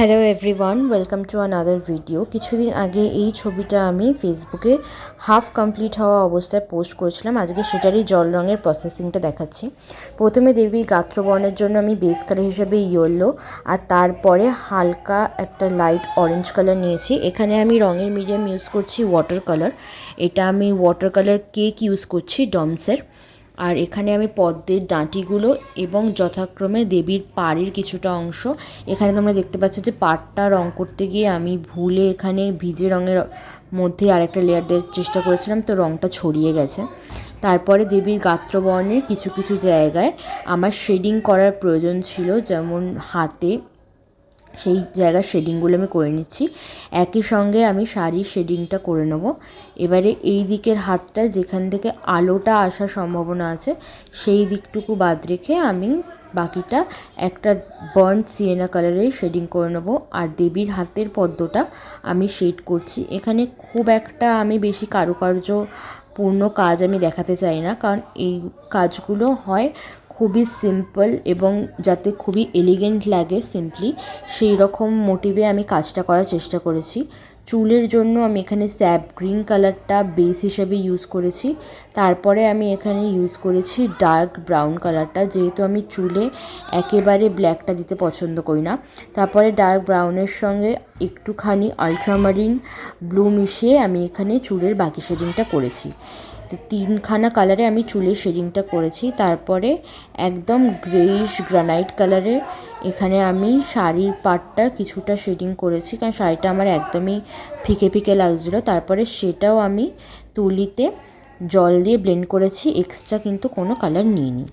Hello everyone, welcome to another video. কিছুদিন আগে এই ছবিটা আমি ফেসবুকে হাফ কমপ্লিট হওয়া অবস্থায় পোস্ট করেছিলাম। আজকে সেটারই জল রঙের প্রসেসিংটা দেখাচ্ছি। প্রথমে দেবীর গাত্রবর্ণের জন্য আমি বেস কালার হিসেবে ইয়েলো আর তারপরে হালকা একটা লাইট অরেঞ্জ কালার নিয়েছি। এখানে আমি রঙের মিডিয়াম ইউজ করছি ওয়াটার কালার। এটা আমি ওয়াটার কালার কেক ইউজ করছি ডমসের। আর এখানে আমি পদ্মের ডাঁটিগুলো এবং যথাক্রমে দেবীর পাড়ের কিছুটা অংশ, এখানে তোমরা দেখতে পাচ্ছ যে পাড়টা রং করতে গিয়ে আমি ভুলে এখানে ভিজে রঙের মধ্যে আরেকটা লেয়ার দেওয়ার চেষ্টা করেছিলাম, তো রংটা ছড়িয়ে গেছে। তারপরে দেবীর গাত্রবর্ণের কিছু কিছু জায়গায় আমার শেডিং করার প্রয়োজন ছিল, যেমন হাতে, সেই জায়গার শেডিংগুলো আমি করে নিচ্ছি। একই সঙ্গে আমি শাড়ির শেডিংটা করে নেব। এবারে এই দিকের হাতটা যেখান থেকে আলোটা আসার সম্ভাবনা আছে সেই দিকটুকু বাদ রেখে আমি বাকিটা একটা বার্ন্ট সিয়েনা কালারের শেডিং করে নেব। আর দেবীর হাতের পদ্মটা আমি শেড করছি। এখানে খুব একটা আমি বেশি কারুকার্যপূর্ণ কাজ আমি দেখাতে চাই না, কারণ এই কাজগুলো হয় খুবই সিম্পল এবং যাতে খুবই এলিগেন্ট লাগে সিম্পলি, সেই রকম মোটিভে আমি কাজটা করার চেষ্টা করেছি। চুলের জন্য আমি এখানে স্যাপ গ্রিন কালারটা বেস হিসেবে ইউজ করেছি। তারপরে আমি এখানে ইউজ করেছি ডার্ক ব্রাউন কালারটা, যেহেতু আমি চুলে একেবারে ব্ল্যাকটা দিতে পছন্দ করি না। তারপরে ডার্ক ব্রাউনের সঙ্গে একটুখানি আলট্রামারিন ব্লু মিশিয়ে আমি এখানে চুলের বাকি শেডিংটা করেছি। তো তিনখানা কালারে আমি চুলের শেডিংটা করেছি। তারপরে একদম গ্রেইশ গ্রানাইট কালারে এখানে আমি শাড়ির পাড়টা কিছুটা শেডিং করেছি, কারণ শাড়িটা আমার একদমই ফিকে ফিকে লাগছিলো। তারপরে সেটাও আমি তুলিতে জল দিয়ে ব্লেন্ড করেছি, এক্সট্রা কিন্তু কোনো কালার নিইনি।